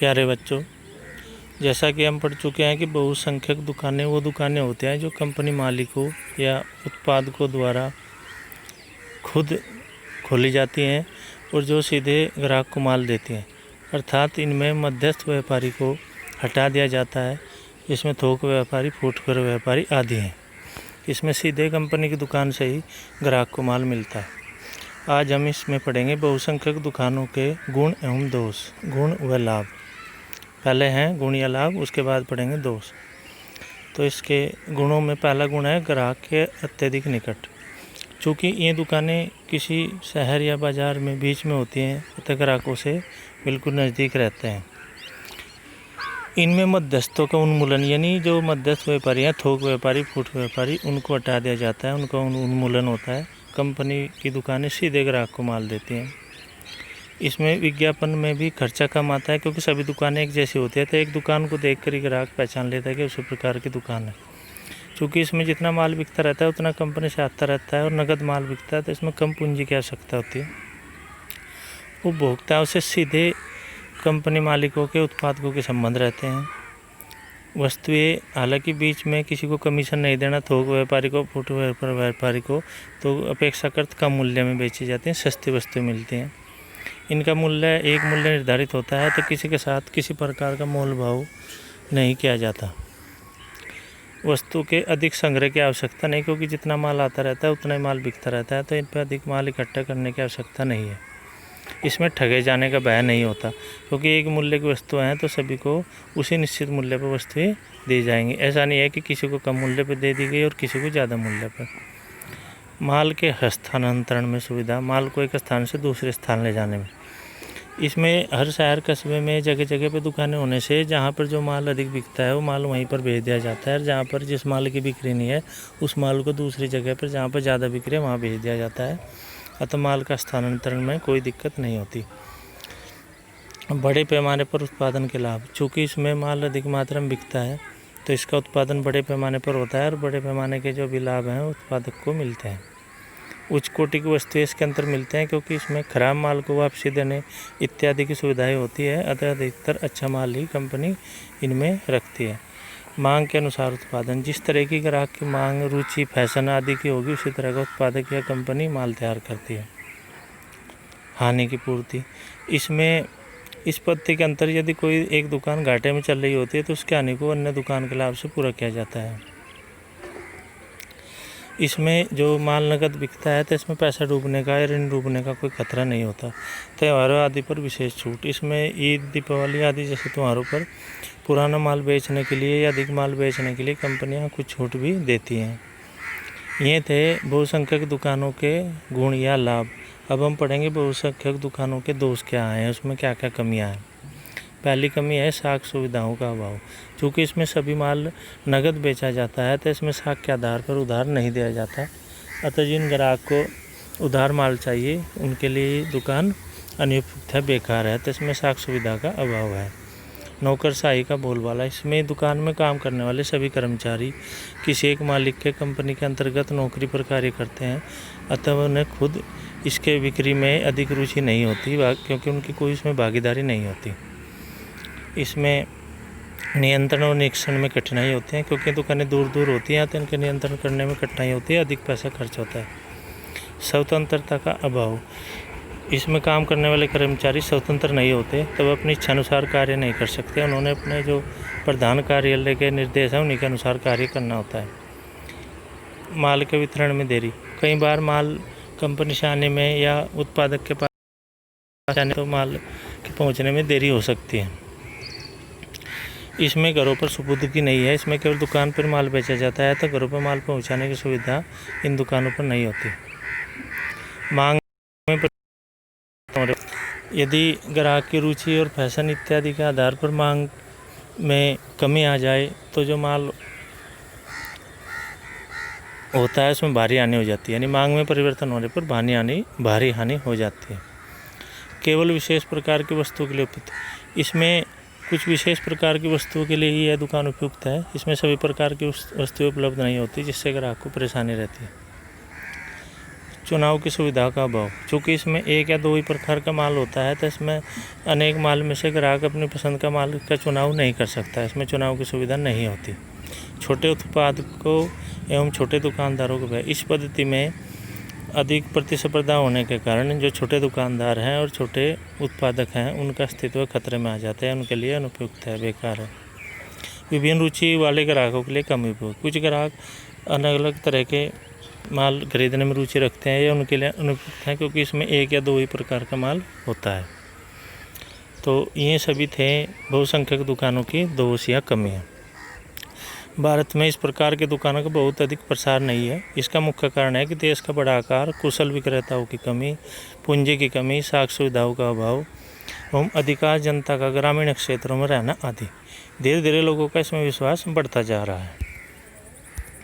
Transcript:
प्यारे बच्चों, जैसा कि हम पढ़ चुके हैं कि बहुसंख्यक दुकानें वो दुकानें होती हैं जो कंपनी मालिकों या उत्पादकों द्वारा खुद खोली जाती हैं और जो सीधे ग्राहक को माल देती हैं, अर्थात इनमें मध्यस्थ व्यापारी को हटा दिया जाता है। इसमें थोक व्यापारी, फुटकर व्यापारी आदि हैं। इसमें सीधे कंपनी की दुकान से ही ग्राहक को माल मिलता है। आज हम इसमें पढ़ेंगे बहुसंख्यक दुकानों के गुण एवं दोष। गुण व लाभ पहले हैं गुण या लाभ, उसके बाद पढ़ेंगे दोष। तो इसके गुणों में पहला गुण है ग्राहक के अत्यधिक निकट। चूँकि ये दुकानें किसी शहर या बाज़ार में बीच में होती हैं, अतः ग्राहकों से बिल्कुल नज़दीक रहते हैं। इनमें मध्यस्थों का उन्मूलन, यानी जो मध्यस्थ व्यापारी हैं, थोक व्यापारी, फुट व्यापारी, उनको हटा दिया जाता है, उनका उन्मूलन होता है। कंपनी की दुकानें सीधे ग्राहक को माल देती हैं। इसमें विज्ञापन में भी खर्चा कम आता है, क्योंकि सभी दुकानें एक जैसी होती है, तो एक दुकान को देखकर ही ग्राहक पहचान लेता है कि उसी प्रकार की दुकान है। क्योंकि इसमें जितना माल बिकता रहता है उतना कंपनी से आता रहता है और नगद माल बिकता है, तो इसमें कम पूंजी की आवश्यकता होती है। उपभोक्ताओं से सीधे कंपनी मालिकों के उत्पादकों के संबंध रहते हैं। वस्तुएं हालांकि बीच में किसी को कमीशन नहीं देना, थोक व्यापारी को, फुट व्यापारी को, तो अपेक्षाकृत कम मूल्य में बेची जाती हैं, सस्ती वस्तुएं मिलती हैं। इनका मूल्य एक मूल्य निर्धारित होता है, तो किसी के साथ किसी प्रकार का मोल भाव नहीं किया जाता। वस्तु के अधिक संग्रह की आवश्यकता नहीं, क्योंकि जितना माल आता रहता है उतना ही माल बिकता रहता है, तो इन पर अधिक माल इकट्ठा करने की आवश्यकता नहीं है। इसमें ठगे जाने का भय नहीं होता, क्योंकि एक मूल्य की वस्तुएं हैं तो सभी को उसी निश्चित मूल्य पर वस्तुएं दी जाएंगी। ऐसा नहीं है कि किसी को कम मूल्य पर दे दी गई और किसी को ज़्यादा मूल्य पर। माल के हस्तांतरण में सुविधा, माल को एक स्थान से दूसरे स्थान ले जाने में। इसमें हर शहर कस्बे में जगह जगह पे दुकानें होने से जहाँ पर जो माल अधिक बिकता है वो माल वहीं पर भेज दिया जाता है, और जहाँ पर जिस माल की बिक्री नहीं है उस माल को दूसरी जगह पर जहाँ पर ज़्यादा बिक्री है वहाँ भेज दिया जाता है। अतः माल का स्थानांतरण में कोई दिक्कत नहीं होती। बड़े पैमाने पर उत्पादन के लाभ, चूँकि इसमें माल अधिक मात्रा में बिकता है तो इसका उत्पादन बड़े पैमाने पर होता है, और बड़े पैमाने के जो भी लाभ हैं उत्पादक को मिलते हैं। उच्च कोटि की वस्तुएं इसके अंदर मिलते हैं, क्योंकि इसमें खराब माल को वापसी देने इत्यादि की सुविधाएं होती है, अतः अधिकतर अच्छा माल ही कंपनी इनमें रखती है। मांग के अनुसार उत्पादन, जिस तरह की ग्राहक की मांग, रुचि, फैशन आदि की होगी उसी तरह का उत्पादक या कंपनी माल तैयार करती है। हानि की पूर्ति, इसमें इस पद्धति के अंतर यदि कोई एक दुकान घाटे में चल रही होती है तो उसकी हानि को अन्य दुकान के लाभ से पूरा किया जाता है। इसमें जो माल नगद बिकता है तो इसमें पैसा डूबने का या ऋण डूबने का कोई खतरा नहीं होता। त्योहारों आदि पर विशेष छूट, इसमें ईद, दीपावली आदि जैसे त्योहारों पर पुराना माल बेचने के लिए या अधिक माल बेचने के लिए कंपनियां कुछ छूट भी देती हैं। ये थे बहुसंख्यक दुकानों के गुण या लाभ। अब हम पढ़ेंगे बहुसंख्यक दुकानों के दोष क्या हैं, उसमें क्या क्या कमियाँ हैं। पहली कमी है साख सुविधाओं का अभाव। चूँकि इसमें सभी माल नगद बेचा जाता है तो इसमें साख के आधार पर उधार नहीं दिया जाता, अतः जिन ग्राहक को उधार माल चाहिए उनके लिए दुकान अनुपयुक्त है, बेकार है, तो इसमें साख सुविधा का अभाव है। नौकरशाही का बोलबाला, इसमें दुकान में काम करने वाले सभी कर्मचारी किसी एक मालिक के कंपनी के अंतर्गत नौकरी पर कार्य करते हैं, अतः उन्हें खुद इसके बिक्री में अधिक रुचि नहीं होती, क्योंकि उनकी कोई इसमें भागीदारी नहीं होती। इसमें नियंत्रण और निरीक्षण में कठिनाई होती है, क्योंकि दुकानें दूर दूर होती हैं तो इनके नियंत्रण करने में कठिनाई होती है, अधिक पैसा खर्च होता है। स्वतंत्रता का अभाव, इसमें काम करने वाले कर्मचारी स्वतंत्र नहीं होते, तब अपनी इच्छानुसार कार्य नहीं कर सकते, उन्होंने अपने जो प्रधान कार्यालय के निर्देश हैं उन्हीं के अनुसार कार्य करना होता है। माल के वितरण में देरी, कई बार माल कंपनी से आने में या उत्पादक के पास आने तो माल के पहुँचने में देरी हो सकती है। इसमें घरों पर सुपुर्दगी नहीं है, इसमें केवल दुकान पर माल बेचा जाता है, तो घरों पर माल पहुंचाने की सुविधा इन दुकानों पर नहीं होती। मांग में यदि ग्राहक की रुचि और फैशन इत्यादि के आधार पर मांग में कमी आ जाए तो जो माल होता है उसमें भारी हानि हो जाती है, यानी मांग में परिवर्तन होने पर भारी हानि हो जाती है। केवल विशेष प्रकार की वस्तुओं के लिए उपयुक्त, इसमें कुछ विशेष प्रकार की वस्तुओं के लिए ही यह दुकान उपयुक्त है, इसमें सभी प्रकार की वस्तुएं उपलब्ध नहीं होती, जिससे ग्राहक को परेशानी रहती है। चुनाव की सुविधा का अभाव। चूँकि इसमें एक या दो ही प्रकार का माल होता है तो इसमें अनेक माल में से ग्राहक अपनी पसंद का माल का चुनाव नहीं कर सकता, इसमें चुनाव की सुविधा नहीं होती। छोटे उत्पादकों एवं छोटे दुकानदारों को इस पद्धति में अधिक प्रतिस्पर्धा होने के कारण जो छोटे दुकानदार हैं और छोटे उत्पादक हैं उनका अस्तित्व खतरे में आ जाता है, उनके लिए अनुपयुक्त है, बेकार है। विभिन्न रुचि वाले ग्राहकों के लिए कम उपयोग। कुछ ग्राहक अलग अलग तरह के माल खरीदने में रुचि रखते हैं, ये उनके लिए अनुपयुक्त है क्योंकि इसमें एक या दो ही प्रकार का माल होता है। तो ये सभी थे बहुसंख्यक दुकानों की दोष या कमियाँ। भारत में इस प्रकार की दुकानों का बहुत अधिक प्रसार नहीं है। इसका मुख्य कारण है कि देश का बड़ा आकार, कुशल विक्रेताओं की कमी, पूंजी की कमी, साख सुविधाओं का अभाव एवं अधिकांश जनता का ग्रामीण क्षेत्रों में रहना आदि। धीरे धीरे लोगों का इसमें विश्वास बढ़ता जा रहा है।